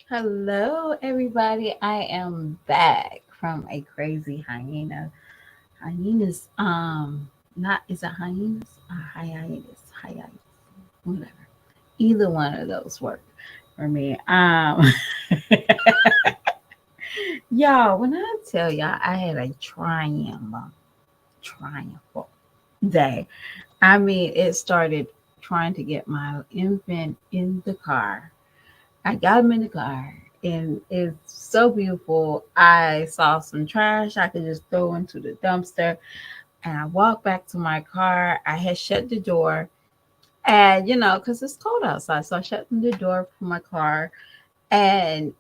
Hello, everybody. I am back from a crazy hyena. Hyenas, not is it hyenas? Hiatus, whatever. Either one of those work for me. Y'all, when I tell y'all I had a triumphal day. I mean, it started trying to get my infant in the car. I got him in the car and it's so beautiful. I saw some trash I could just throw into the dumpster and I walked back to my car. I had shut the door and, because it's cold outside. So I shut the door for my car and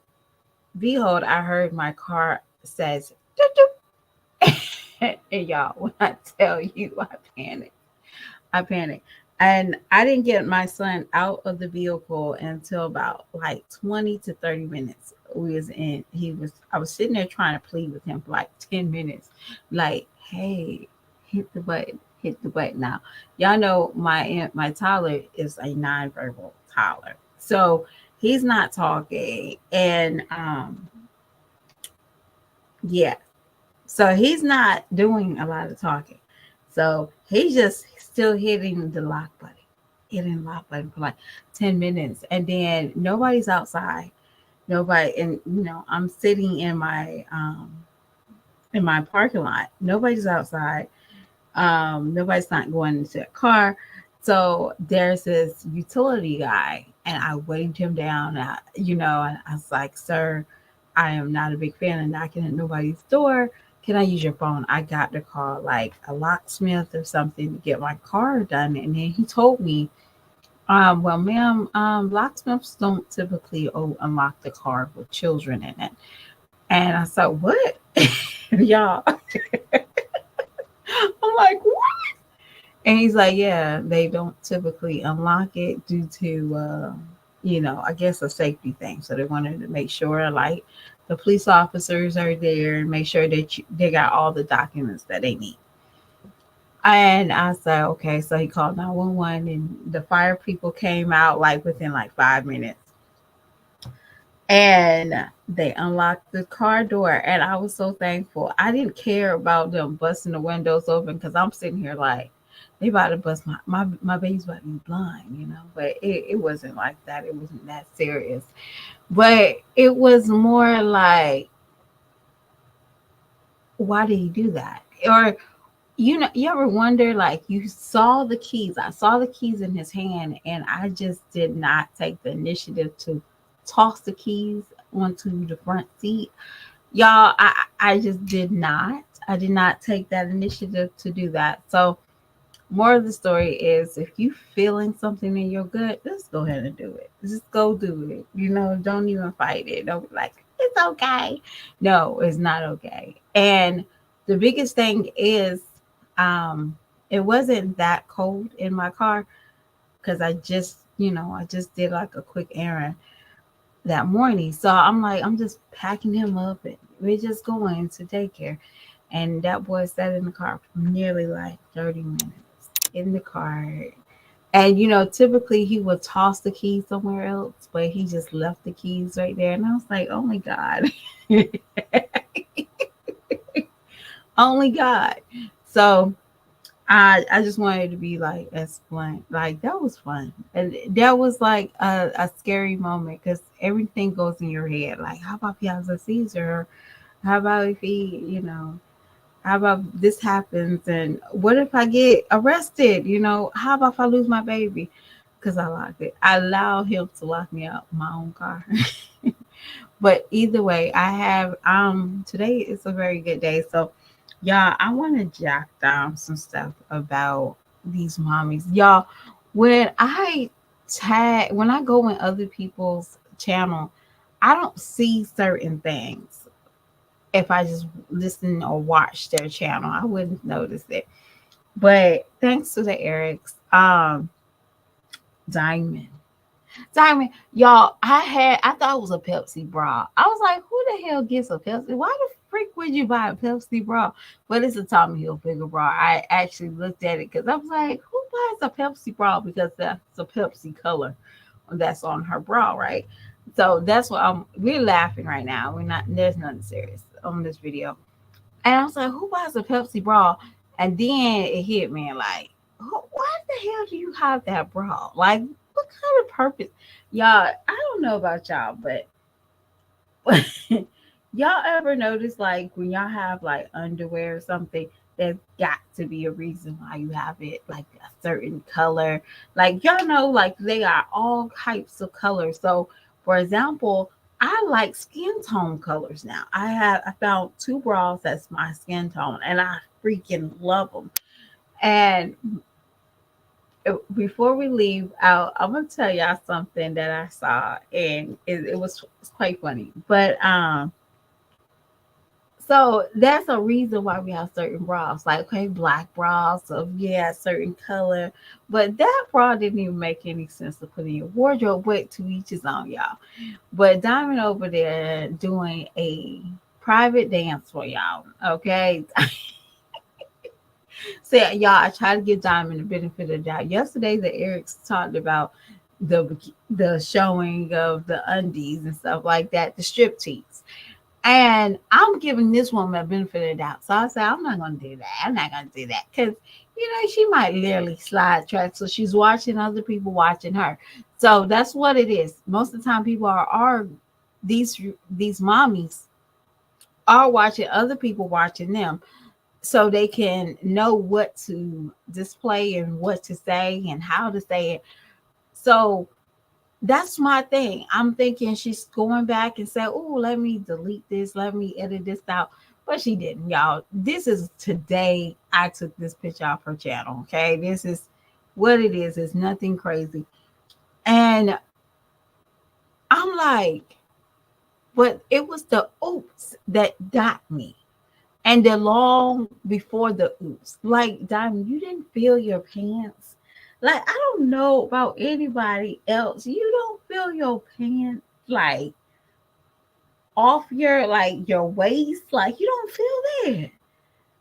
behold, I heard my car says, doop, doop. And y'all, when I tell you, I panicked. And I didn't get my son out of the vehicle until about like 20 to 30 minutes. I was sitting there trying to plead with him for like 10 minutes. Like, hey, hit the button now. Y'all know my toddler is a nonverbal toddler. So he's not talking. And yeah, so he's not doing a lot of talking. So he's just still hitting the lock button, hitting the lock button for like 10 minutes. And then nobody's outside. Nobody, and I'm sitting in my parking lot. Nobody's outside. Nobody's not going into a car. So there's this utility guy, and I waved him down. And I was like, "Sir, I am not a big fan of knocking at nobody's door. Can I use your phone? I got to call like a locksmith or something to get my car done." And then he told me, "Well, ma'am, locksmiths don't typically unlock the car with children in it." And I said, "What, y'all?" I'm like, "What?" And he's like, "Yeah, they don't typically unlock it due to, I guess a safety thing. So they wanted to make sure, like, the police officers are there and make sure that they got all the documents that they need." And I said, "Okay." So he called 911, and the fire people came out like within like 5 minutes, and they unlocked the car door. And I was so thankful. I didn't care about them busting the windows open because I'm sitting here like, they about to bust my baby's about to be blind. But it wasn't like that. It wasn't that serious. But it was more like, why did he do that? Or you ever wonder, like, you saw the keys. I saw the keys in his hand, and I just did not take the initiative to toss the keys onto the front seat. Y'all, I just did not. I did not take that initiative to do that. So, more of the story is, if you feeling something in your gut, just go ahead and do it. Just go do it. Don't even fight it. Don't be like, it's okay. No, it's not okay. And the biggest thing is, um, it wasn't that cold in my car because I just did like a quick errand that morning. So I'm like, I'm just packing him up and we're just going to daycare. And that boy sat in the car for nearly like 30 minutes in the car. And typically he would toss the keys somewhere else, but he just left the keys right there. And I was like, oh my God. Only God. So I just wanted to be like explain, like, that was fun. And that was like a scary moment because everything goes in your head. Like, how about if he has a seizure? How about if how about this happens? And what if I get arrested? How about if I lose my baby? Because I locked it. I allowed him to lock me out my own car. But either way, I have today is a very good day. So y'all, I want to jot down some stuff about these mommies. Y'all, when I go in other people's channel, I don't see certain things. If I just listen or watch their channel, I wouldn't notice it. But thanks to the Erics, Diamond. Diamond, y'all, I thought it was a Pepsi bra. I was like, who the hell gets a Pepsi? Why the freak would you buy a Pepsi bra? But it's a Tommy Hilfiger bra. I actually looked at it because I was like, who buys a Pepsi bra? Because that's a Pepsi color that's on her bra, right? So that's why we're laughing right now. We're not, there's nothing serious on this video. And I was like, who buys a Pepsi bra? And then it hit me like, why the hell do you have that bra? Like, what kind of purpose? Y'all, I don't know about y'all, but y'all ever notice like when y'all have like underwear or something, there's got to be a reason why you have it like a certain color. Like y'all know, like they are all types of colors. So for example, I like skin tone colors now. I found two bras that's my skin tone and I freaking love them. And before we leave out, I'm gonna tell y'all something that I saw and it was it's quite funny. But so that's a reason why we have certain bras. Like, okay, black bras, so yeah, certain color. But that bra didn't even make any sense to put in your wardrobe, but to each his own, y'all. But Diamond over there doing a private dance for y'all. Okay. So y'all, I try to give Diamond the benefit of the doubt. Yesterday the Erics talked about the showing of the undies and stuff like that, the strip tease. And I'm giving this woman a benefit of the doubt. So I said, I'm not going to do that. I'm not going to do that. Because, she might literally slide track. So she's watching other people watching her. So that's what it is. Most of the time, people are these mommies are watching other people watching them. So they can know what to display and what to say and how to say it. So that's my thing. I'm thinking she's going back and say, "Oh, let me delete this, let me edit this out," but she didn't, y'all. This is today. I took this picture off her channel. Okay, this is what it is. It's nothing crazy, and I'm like, but it was the oops that got me, and the long before the oops. Like, Diamond, you didn't feel your pants. Like, I don't know about anybody else. You don't feel your pants like off your waist. Like, you don't feel that.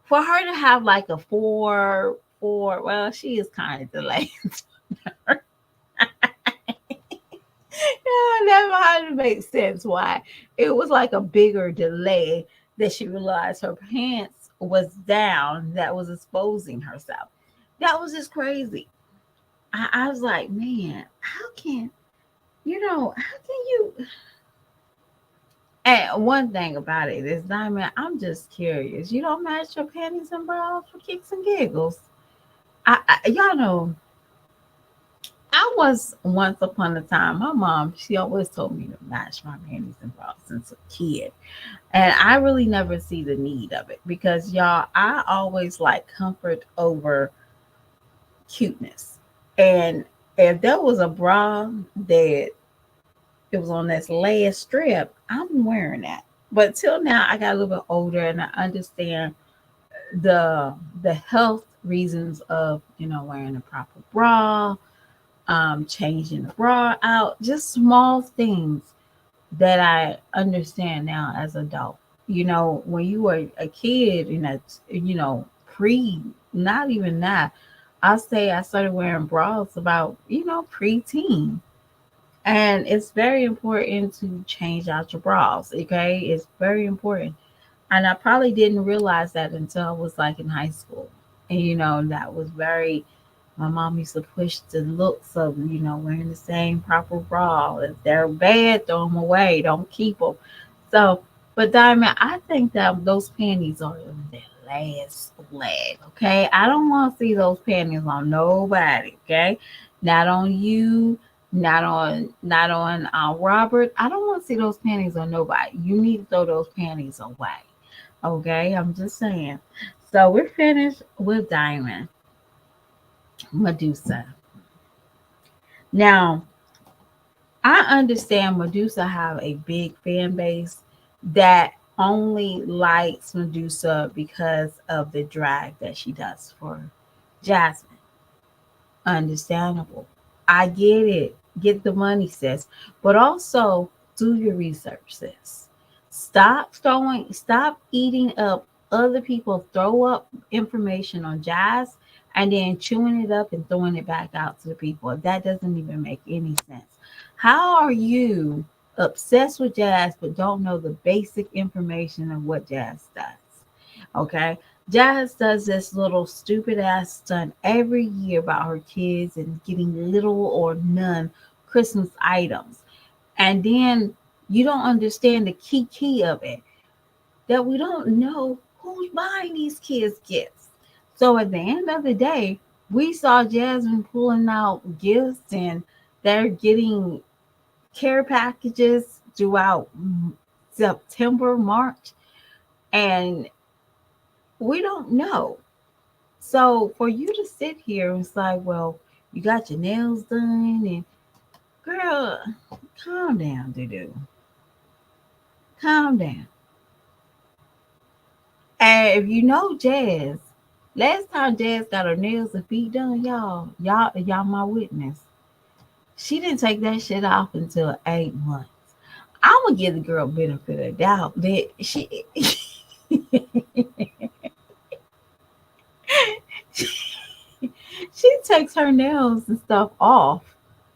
For her to have like a four, well, she is kind of delayed. Yeah, that might make sense why it was like a bigger delay that she realized her pants was down that was exposing herself. That was just crazy. I was like, man, how can you? And one thing about it is, Diamond, I'm just curious. You don't match your panties and bras for kicks and giggles. Y'all know, I was once upon a time, my mom, she always told me to match my panties and bras since a kid. And I really never see the need of it because, y'all, I always like comfort over cuteness. And if there was a bra that it was on this last strip, I'm wearing that. But till now, I got a little bit older and I understand the the health reasons of wearing a proper bra, changing the bra out, just small things that I understand now as adult. When you were a kid, pre, not even that. I say I started wearing bras about pre-teen. And it's very important to change out your bras, okay? It's very important. And I probably didn't realize that until I was like in high school. And that was very, my mom used to push the looks of, wearing the same proper bra. If they're bad, throw them away, don't keep them. So, but Diamond, I think that those panties are the last leg, okay? I don't want to see those panties on nobody, okay? Not on you, not on Robert. I don't want to see those panties on nobody. You need to throw those panties away. Okay, I'm just saying. So we're finished with Diamond Medusa. Now, I understand Medusa have a big fan base that only likes Medusa because of the drag that she does for Jasmine. Understandable. I get it. Get the money, sis. But also do your research, sis. Stop eating up other people throw up information on Jazz and then chewing it up and throwing it back out to the people. That doesn't even make any sense. How are you? obsessed with Jazz, but don't know the basic information of what Jazz does. Okay. Jazz does this little stupid ass stunt every year about her kids and getting little or none Christmas items. And then you don't understand the key of it, that we don't know who's buying these kids gifts. So at the end of the day, we saw Jasmine pulling out gifts and they're getting care packages throughout September, March, and we don't know. So for you to sit here and it's like, well, you got your nails done, and girl, calm down, doo. Calm down. And if you know Jazz, last time Jazz got her nails and feet done, y'all my witness. She didn't take that shit off until 8 months. I'm gonna give the girl benefit of the doubt that she takes her nails and stuff off.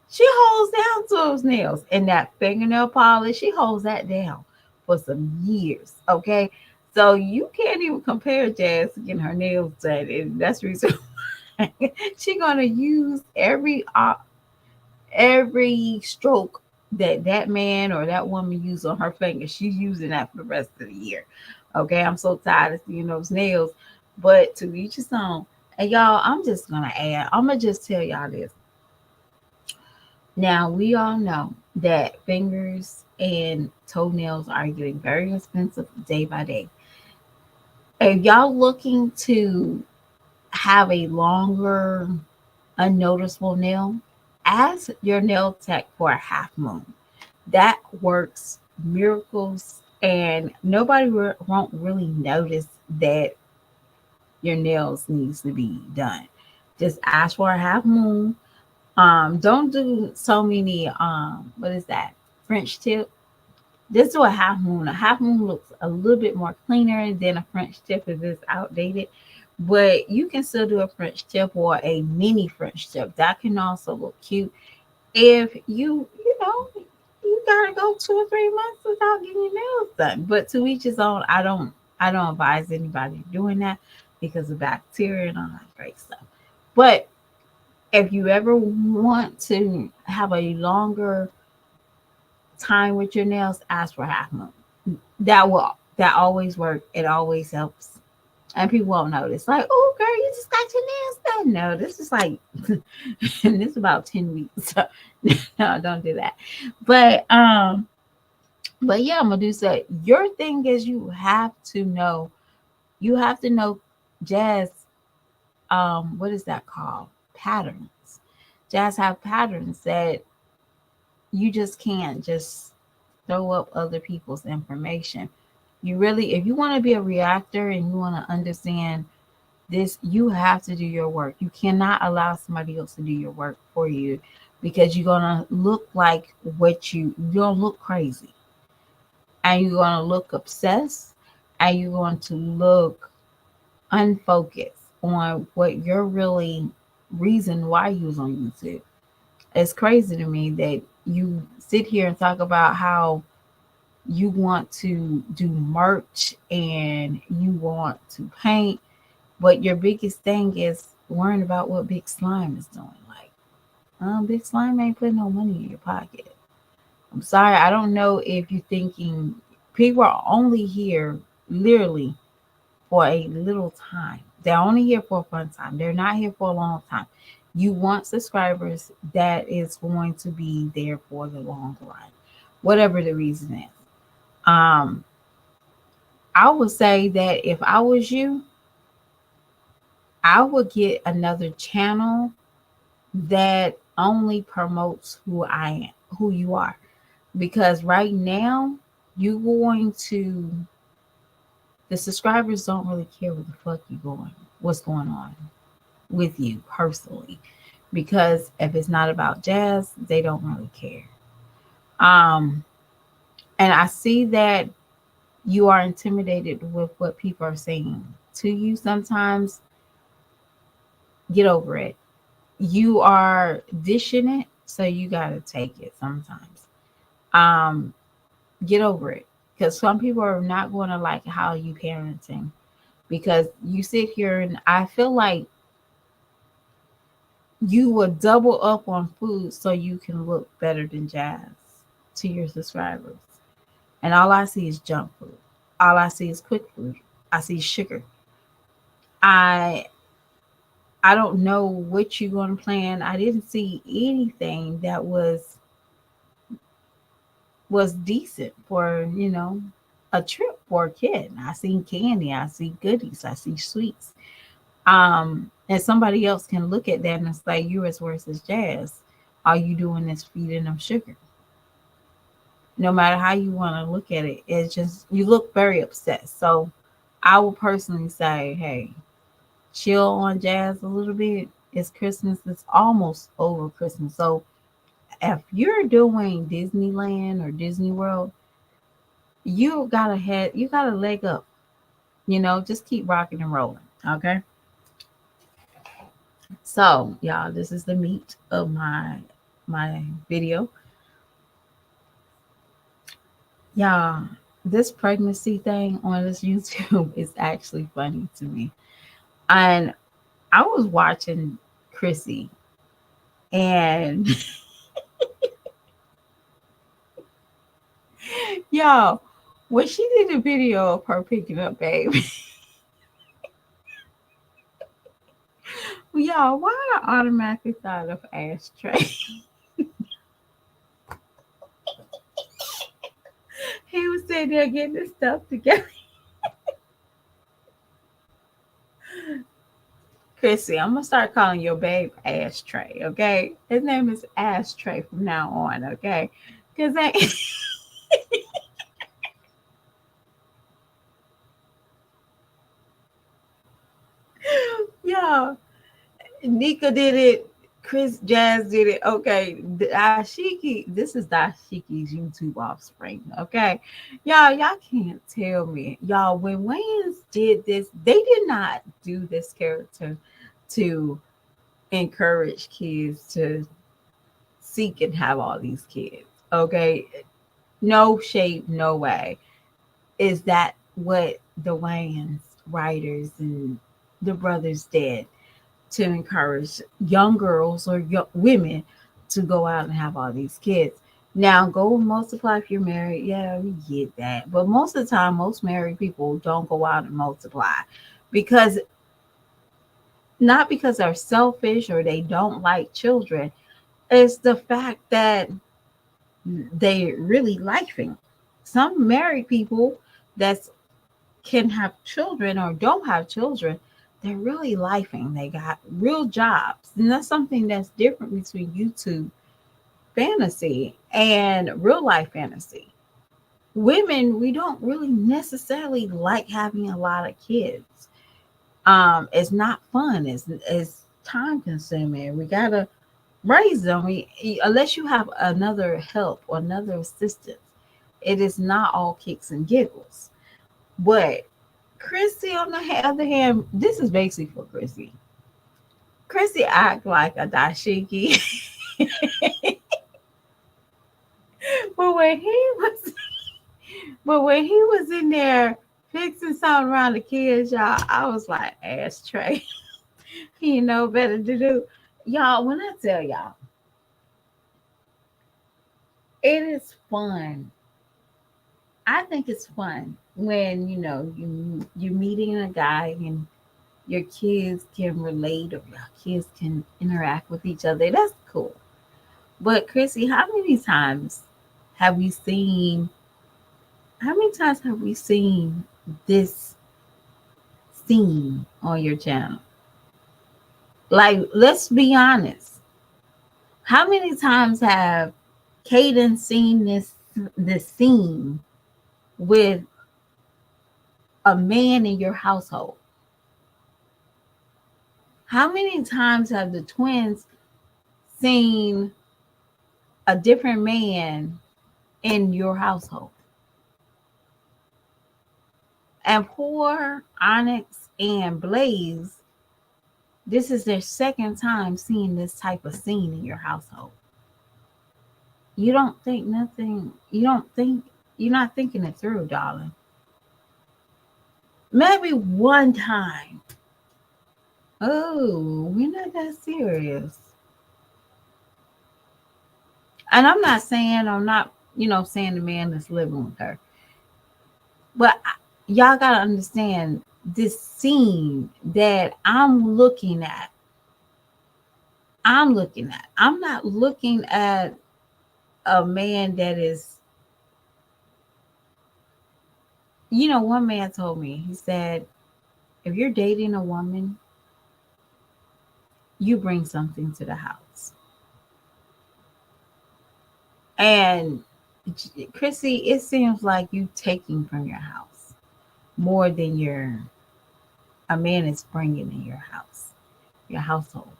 She holds down to those nails and that fingernail polish. She holds that down for some years. Okay, so you can't even compare Jazz to getting her nails done, and that's the reason why she gonna use every stroke that that man or that woman use on her finger. She's using that for the rest of the year. Okay, I'm so tired of seeing those nails, but to each his own. And y'all, I'm just gonna add. I'm gonna just tell y'all this. Now we all know that fingers and toenails are getting very expensive day by day. If y'all looking to have a longer, unnoticeable nail, ask your nail tech for a half moon. That works miracles, and nobody won't really notice that your nails needs to be done. Just ask for a half moon. Don't do so many what is that? French tip. Just do a half moon. A half moon looks a little bit more cleaner than a French tip if it's outdated. But you can still do a French tip or a mini French tip. That can also look cute. If you gotta go 2 or 3 months without getting your nails done. But to each his own. I don't advise anybody doing that because of bacteria and all that great stuff. But if you ever want to have a longer time with your nails, ask for half moon. That always work. It always helps. And people won't notice. Like, oh girl, you just got your nails done. No, this is like and this is about 10 weeks. So no, don't do that. But yeah, Medusa, your thing is you have to know Jazz, what is that called? Patterns. Jazz have patterns that you just can't just throw up other people's information. You really, if you want to be a reactor and you want to understand this, you have to do your work. You cannot allow somebody else to do your work for you because you're gonna look like you're gonna look crazy, and you're gonna look obsessed, and you're going to look unfocused on what your really reason why you was on YouTube. It's crazy to me that you sit here and talk about how you want to do merch and you want to paint, but your biggest thing is worrying about what Big Slime is doing. Like, Big Slime ain't putting no money in your pocket. I'm sorry, I don't know if you're thinking people are only here literally for a little time. They're only here for a fun time. They're not here for a long time. You want subscribers that is going to be there for the long run, whatever the reason is. Um, I would say that if I was you, I would get another channel that only promotes who I am, who you are. Because right now, you going to the subscribers don't really care what the fuck what's going on with you personally. Because if it's not about Jazz, they don't really care. Um, and I see that you are intimidated with what people are saying to you sometimes. Get over it. You are dishing it, so you gotta take it sometimes. Um, get over it. Because some people are not going to like how you parenting. Because you sit here and I feel like you will double up on food so you can look better than Jazz to your subscribers. And all I see is junk food. All I see is quick food. I see sugar. I I don't know what you're going to plan. I didn't see anything that was decent for, a trip for a kid. I seen candy, I see goodies, I see sweets. And somebody else can look at that and say, you're as worse as Jazz. All you doing is feeding them sugar. No matter how you want to look at it, it's just you look very upset. So I will personally say, hey, chill on Jazz a little bit. It's Christmas. It's almost over Christmas. So if you're doing Disneyland or Disney World, you got a leg up. Just keep rocking and rolling. Okay. So y'all, this is the meat of my video. Y'all, this pregnancy thing on this YouTube is actually funny to me. And I was watching Chrissy and y'all, when she did a video of her picking up baby, y'all, why I automatically thought of ashtray? He was sitting there getting his stuff together. Chrissy, I'm gonna start calling your babe Ashtray, okay? His name is Ashtray from now on, okay? Cause I yeah, Nika did it, Chris Jazz did it. Okay, Dashiki, this is Dashiki's YouTube offspring, okay? Y'all can't tell me. Y'all, when Wayans did this, they did not do this character to encourage kids to seek and have all these kids. Okay. No shape, no way. Is that what the Wayans writers and the brothers did to encourage young girls or young women to go out and have all these kids? Now, go and multiply if you're married. Yeah, we get that. But most of the time, most married people don't go out and multiply because not because they're selfish or they don't like children. It's the fact that they really lifing. Some married people that can have children or don't have children, they're really lifing. They got real jobs. And that's something that's different between YouTube fantasy and real life fantasy. Women, we don't really necessarily like having a lot of kids. It's not fun. It's time consuming. We gotta raise them. Unless you have another help or another assistance, it is not all kicks and giggles. But Chrissy, on the other hand, this is basically for Chrissy. Chrissy act like a dashiki, but when he was in there fixing something around the kids, y'all, I was like, ashtray. He know better to do. Y'all, when I tell y'all, it is fun. I think it's fun when you're meeting a guy and your kids can relate or your kids can interact with each other. That's cool. But Chrissy, have we seen how many times have we seen this scene on your channel? Like, let's be honest. How many times have Kaden seen this scene with a man in your household? How many times have the twins seen a different man in your household? And poor Onyx and Blaze, this is their second time seeing this type of scene in your household. You don't think nothing. You don't think you're not thinking it through, darling. Maybe one time. Oh, we're not that serious. And I'm not saying I'm not, saying the man that's living with her. But y'all gotta understand this scene that I'm looking at. I'm not looking at a man that is, one man told me, he said, if you're dating a woman, you bring something to the house. And Chrissy, it seems like you taking from your house more than a man is bringing in your house, your household.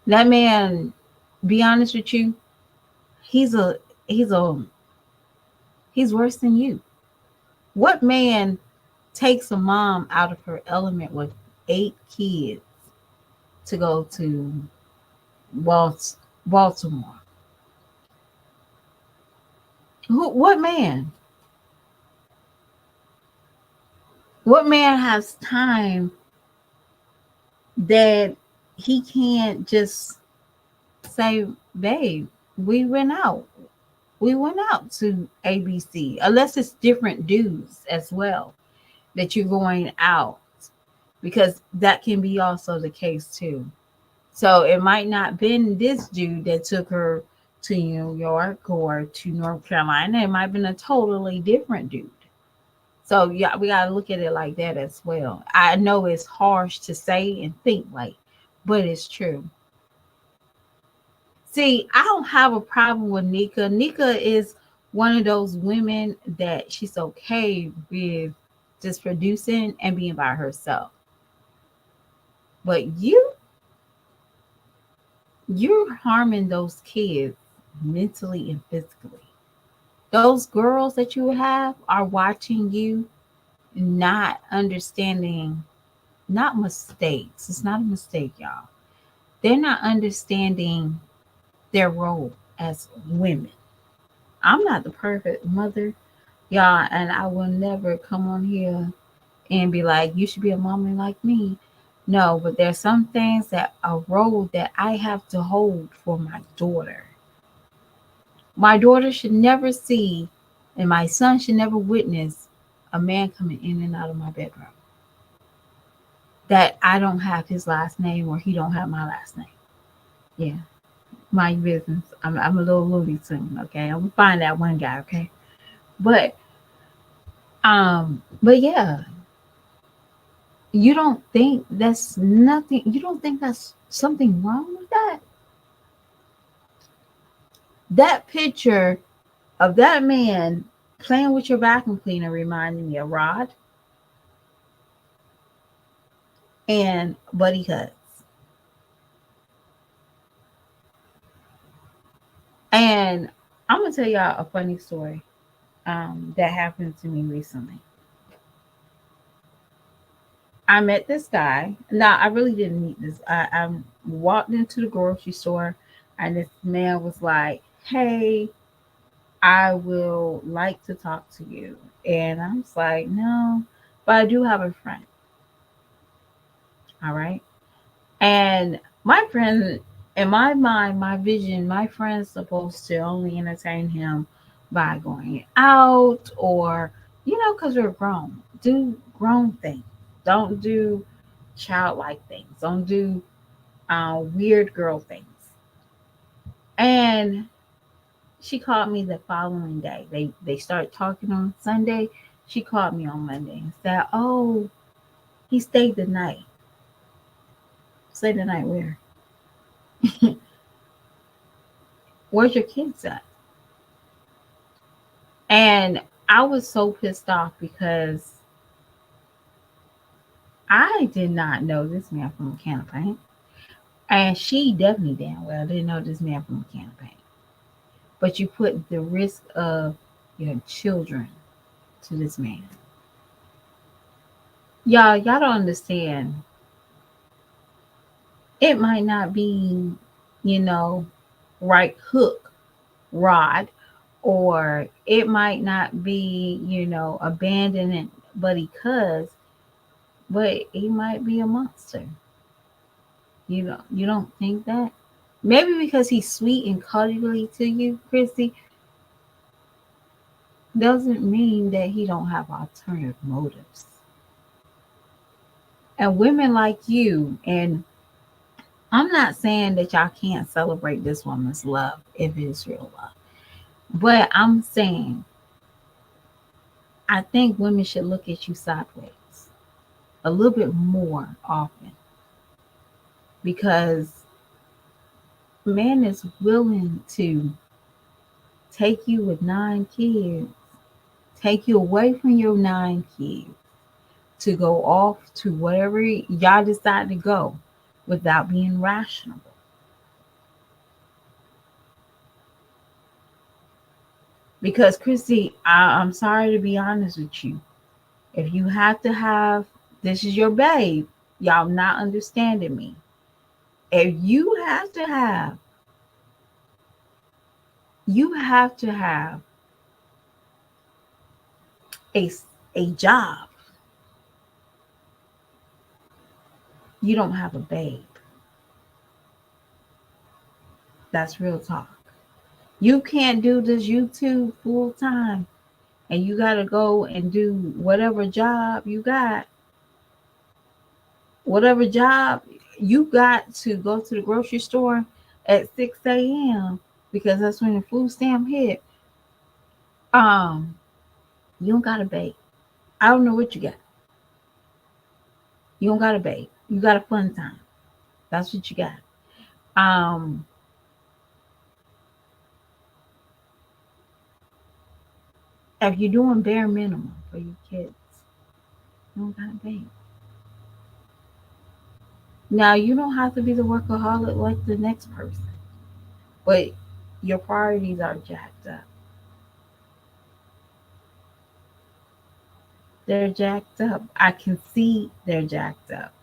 That man, be honest with you, he's a he's a he's worse than you. What man takes a mom out of her element with 8 kids to go to Baltimore? What man? What man has time that he can't just say, babe, we went out. We went out to ABC, unless it's different dudes as well that you're going out, because that can be also the case too. So it might not been this dude that took her to New York or to North Carolina. It might have been a totally different dude. So yeah, we gotta look at it like that as well. I know it's harsh to say and think like, but it's true. See, I don't have a problem with Nika. Nika is one of those women that she's okay with just producing and being by herself. But you're harming those kids mentally and physically. Those girls that you have are watching you, not understanding, not mistakes. It's not a mistake, y'all. They're not understanding their role as women. I'm not the perfect mother, y'all, and I will never come on here and be like, you should be a mommy like me. No, but there's some things that a role that I have to hold for my daughter. My daughter should never see, and my son should never witness a man coming in and out of my bedroom that I don't have his last name or he don't have my last name. Yeah, my business. I'm a little loony soon. Okay, I'm gonna find that one guy. Okay, but yeah, you don't think that's nothing? You don't think that's something wrong with that? That picture of that man playing with your vacuum cleaner reminded me of Rod and Buddy Hutz. And I'm gonna tell y'all a funny story that happened to me recently. I met this guy. Now I really didn't meet this. I walked into the grocery store, and this man was like, "Hey, I will like to talk to you," and I was like, "No, but I do have a friend." All right. And my friend, in my mind, my vision, my friend's supposed to only entertain him by going out or, because we're grown. Do grown things. Don't do childlike things. Don't do weird girl things. And she called me the following day. They started talking on Sunday. She called me on Monday and said, "Oh, he stayed the night." Stayed the night where? Where's your kids at? And I was so pissed off because I did not know this man from a can of paint. And she definitely damn well didn't know this man from a can of paint. But you put the risk of your children to this man. Y'all don't understand. It might not be, you know, right hook. rod, or it might not be, abandonment, but he might be a monster. You don't think that? Maybe because he's sweet and cuddly to you, Chrissy, doesn't mean that he don't have alternative motives. And women like you, and I'm not saying that y'all can't celebrate this woman's love if it's real love, but I'm saying I think women should look at you sideways a little bit more often, because man is willing to take you with 9 kids, take you away from your 9 kids, to go off to whatever y'all decide to go without being rational. Because Chrissy, I'm sorry to be honest with you. If you have to have, this is your babe, y'all not understanding me. If you have to have a a job, you don't have a babe. That's real talk. You can't do this YouTube full time, and you got to go and do whatever job you got. Whatever job you got to go to the grocery store at 6 a.m. because that's when the food stamp hit. Um, you don't got a babe. I don't know what you got. You don't got a babe. You got a fun time. That's what you got. Um, if you're doing bare minimum for your kids, you don't got a babe. Now you don't have to be the workaholic like the next person, but your priorities are jacked up. They're jacked up. I can see they're jacked up.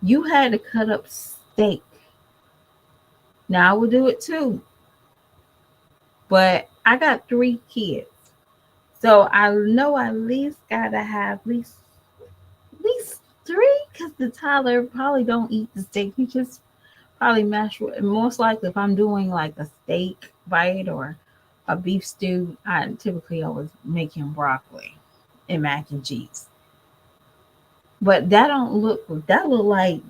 You had to cut up steak. Now I will do it too. But I got 3 kids. So I know I at least gotta have at least 3, because the toddler probably don't eat the steak. He just probably mash. Most likely, if I'm doing like a steak bite or a beef stew, I typically always make him broccoli and mac and cheese. But that look like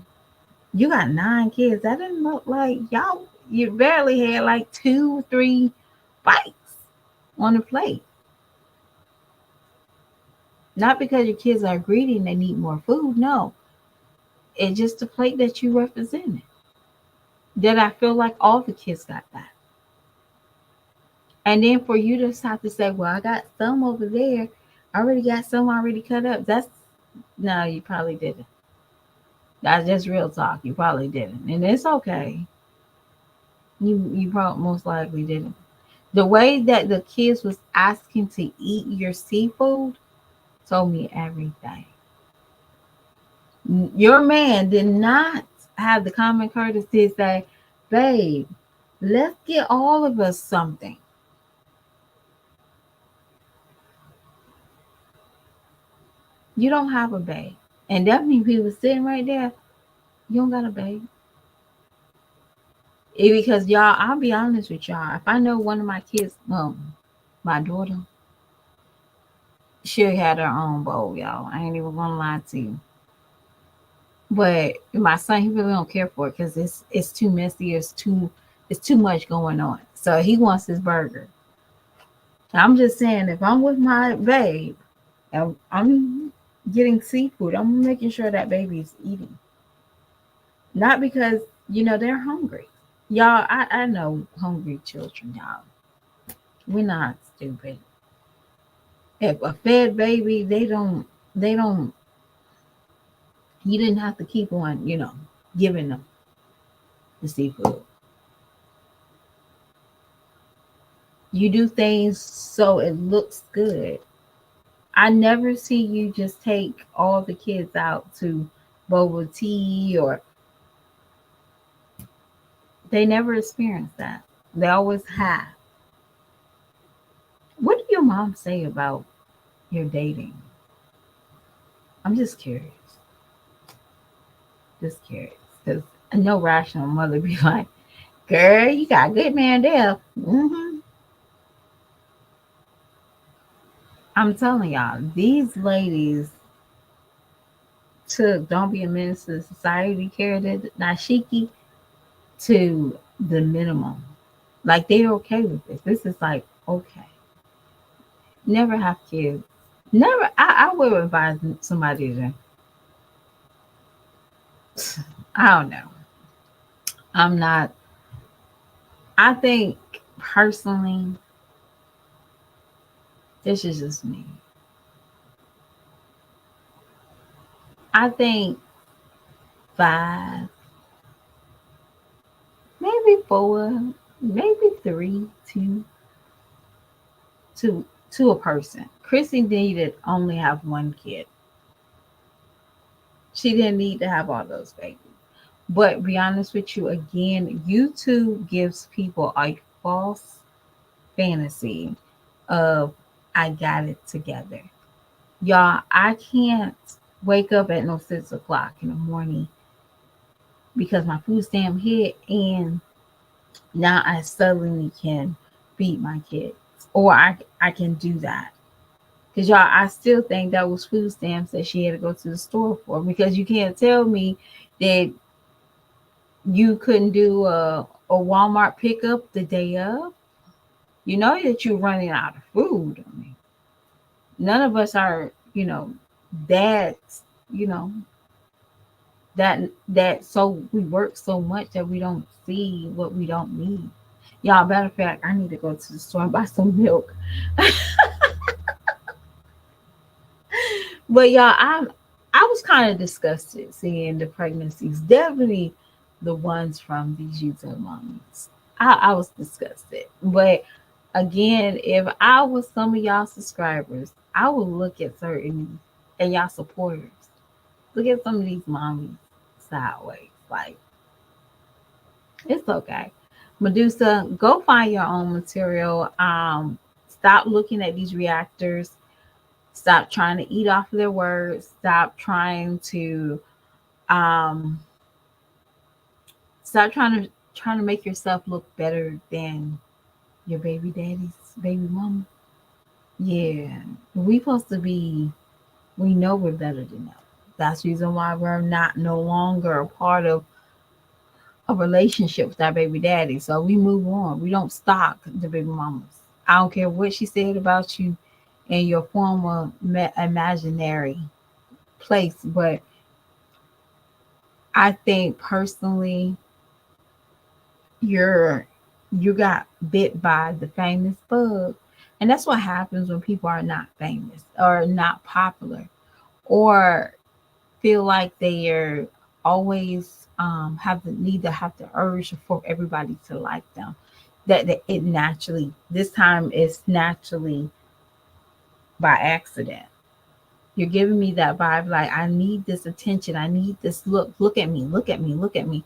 you got 9 kids. That didn't look like y'all. You barely had like 2, 3 bites on the plate. Not because your kids are greedy and they need more food. No, it's just the plate that you represented. That I feel like all the kids got that. And then for you to have to say, well, I got some over there. I already got some already cut up. That's no, you probably didn't. That's just real talk. You probably didn't. And it's okay. You probably most likely didn't. The way that the kids was asking to eat your seafood told me everything. Your man did not have the common courtesy to say, babe, let's get all of us something. You don't have a babe. And definitely people sitting right there, you don't got a babe. Because y'all, I'll be honest with y'all. If I know one of my kids, my daughter, she had her own bowl, y'all. I ain't even gonna lie to you. But my son, he really don't care for it because it's too messy. It's too much going on. So he wants his burger. I'm just saying, if I'm with my babe and I'm getting seafood, I'm making sure that baby's eating. Not because they're hungry. Y'all, I know hungry children, y'all. We're not stupid. If a fed baby, they don't you didn't have to keep on, giving them the seafood. You do things so it looks good. I never see you just take all the kids out to boba tea, or they never experience that. They always have. What did your mom say about your dating? I'm just curious. Just curious. Because no rational mother be like, girl, you got a good man there. I'm telling y'all, these ladies took Don't Be a Menace to Society character, Nashiki, to the minimum. Like, they're okay with this. This is like, okay. Never have kids. Never. I would advise somebody to, I don't know. I'm not, I think personally, this is just me. I think 5, maybe 4, maybe 3, 2, to a person. Chrissy needed only have one kid. She didn't need to have all those babies. But be honest with you, again, YouTube gives people a false fantasy of I got it together. Y'all, I can't wake up at no 6 o'clock in the morning because my food stamp hit and now I suddenly can feed my kids. Or I can do that. Because y'all, I still think that was food stamps that she had to go to the store for. Because you can't tell me that you couldn't do a Walmart pickup the day of. You know that you're running out of food. I mean, none of us are, that, you know, that so we work so much that we don't see what we don't need. Y'all, matter of fact, I need to go to the store and buy some milk. But y'all, I was kind of disgusted seeing the pregnancies. Definitely the ones from these YouTube mommies. I was disgusted. But again, if I was some of y'all subscribers, I would look at certain and y'all supporters. Look at some of these mommies sideways. Like, it's okay. Medusa, go find your own material. Stop looking at these reactors. Stop trying to eat off of their words. Um stop trying to make yourself look better than your baby daddy's baby mama. Yeah. We supposed to be, we know we're better than them. That's the reason why we're not no longer a part of a relationship with our baby daddy. So we move on. We don't stalk the baby mamas. I don't care what she said about you in your former imaginary place, but I think personally, you're you got bit by the famous bug, and that's what happens when people are not famous or not popular or feel like they are always have the need to have the urge for everybody to like them. That it naturally, this time it's naturally by accident. You're giving me that vibe like I need this attention, I need this look. Look at me, look at me, look at me.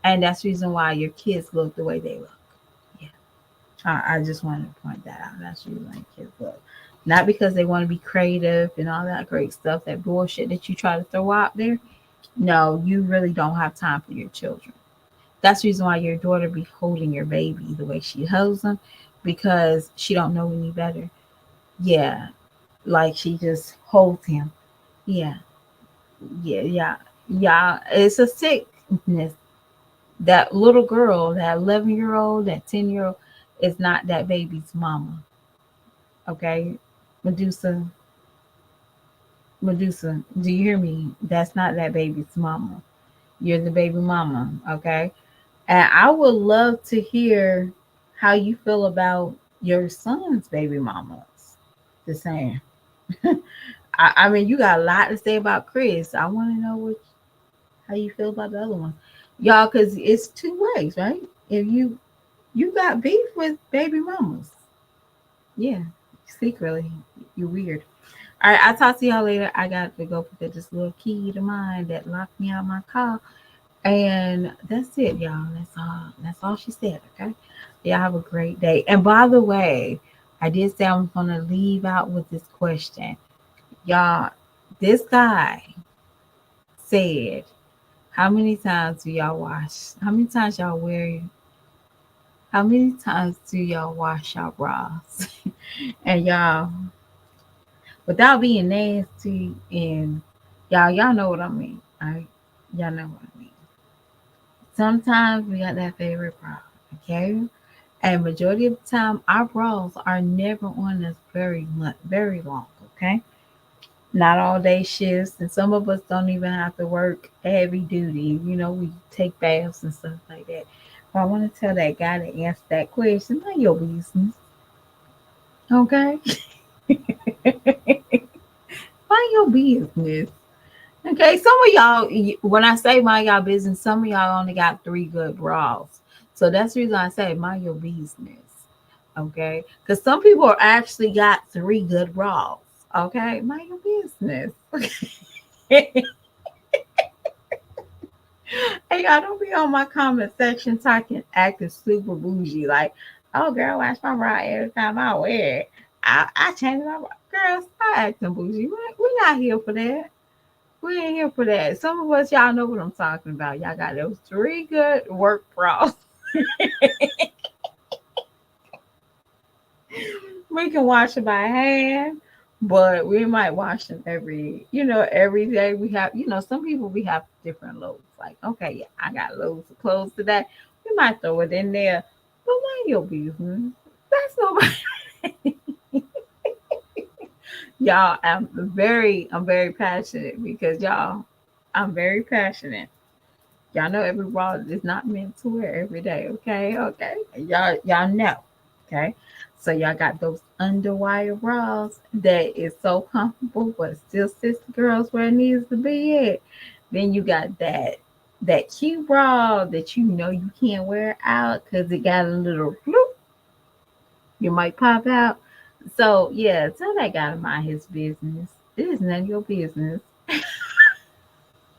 And that's the reason why your kids look the way they look. Yeah. I just wanted to point that out. That's the reason why kids look. Not because they want to be creative and all that great stuff, that bullshit that you try to throw out there. No, you really don't have time for your children. That's the reason why your daughter be holding your baby the way she holds them, because she don't know any better. Yeah, like she just holds him. Yeah, yeah. Yeah. It's a sickness. That little girl, that 11-year old, that 10-year old is not that baby's mama. Okay? Medusa, Medusa, do you hear me? That's not that baby's mama. You're the baby mama. Okay? And I would love to hear how you feel about your son's baby mamas. The same. I mean, you got a lot to say about Chris. I want to know how you feel about the other one, y'all, because it's two ways, right? If you got beef with baby mamas, yeah, secretly, you're weird. All right, I'll talk to y'all later. I got to go get this little key to mine that locked me out of my car, and that's it, y'all. That's all. That's all she said. Okay. Y'all have a great day. And by the way, I did say I was gonna leave out with this question. Y'all, this guy said, how many times do y'all wash? How many times y'all wear? How many times do y'all wash your bras? And y'all, without being nasty, and y'all know what I mean. Y'all know what I mean. Sometimes we got that favorite bra, okay? And majority of the time, our bras are never on us very long, okay? Not all day shifts, and some of us don't even have to work heavy duty. You know, we take baths and stuff like that. But I want to tell that guy to answer that question. Mind your business, okay? Mind your business. Okay, some of y'all, when I say mind y'all business, some of y'all only got three good bras. So that's the reason I say mind your business. Okay, because some people are actually got three good bras. Okay, mind your business. Hey, y'all don't be on my comment section talking, acting super bougie. Like, oh, girl, wash my bra every time I wear it. I change my bra. Girl, stop acting bougie. We're not here for that. We ain't here for that. Some of us, y'all know what I'm talking about. Y'all got those three good work bras. We can wash it by hand, but we might wash them every day. We have, some people we have different loads. Like, okay, yeah, I got loads of clothes today. We might throw it in there, but mind your business. That's nobody. Y'all, I'm very passionate because I'm very passionate. Y'all know every bra is not meant to wear every day. Okay. Y'all know. Okay. So y'all got those underwire bras that is so comfortable, but still sits the girls where it needs to be at. Then you got that cute bra that you can't wear out because it got a little bloop. You might pop out. So yeah, tell that guy to mind his business. It is none of your business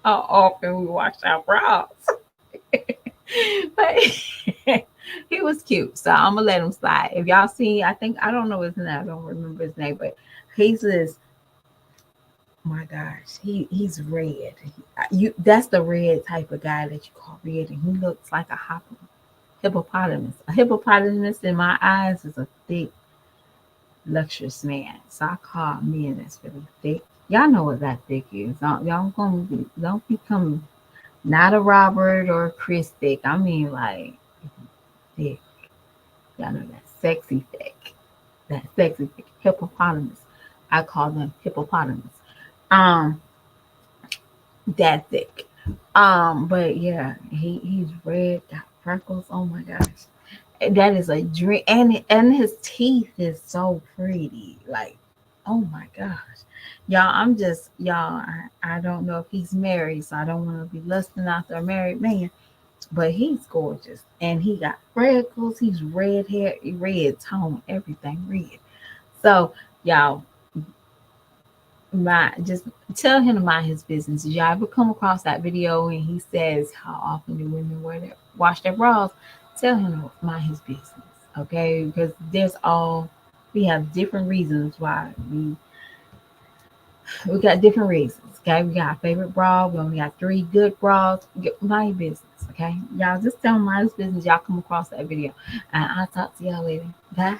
how often we wash our bras. But he was cute, so I'm gonna let him slide. If y'all see, I don't know his name, I don't remember his name, but he's this. My gosh, he's red. That's the red type of guy that you call red, and he looks like a hippopotamus. A hippopotamus in my eyes is a thick, luxurious man. So I call men that's really thick. Y'all know what that thick is. Don't become not a Robert or a Chris thick. I mean like thick. Y'all know that sexy thick. That sexy thick. Hippopotamus. I call them hippopotamus. Um, that thick. But yeah, he's red, got freckles. Oh my gosh. That is a dream. And his teeth is so pretty. Like, oh my gosh. Y'all, I don't know if he's married, so I don't want to be lusting after a married man. But he's gorgeous. And he got freckles. He's red hair, red tone, everything red. So y'all, just tell him to mind his business. Did y'all ever come across that video and he says how often do women wash their bras? Tell him to mind his business, okay? Because we have different reasons why we got different reasons. Okay, we got our favorite bra. We only got three good bras. Mind your business, okay? Y'all just tell him mind his business. Y'all come across that video, and I'll talk to y'all later. Bye.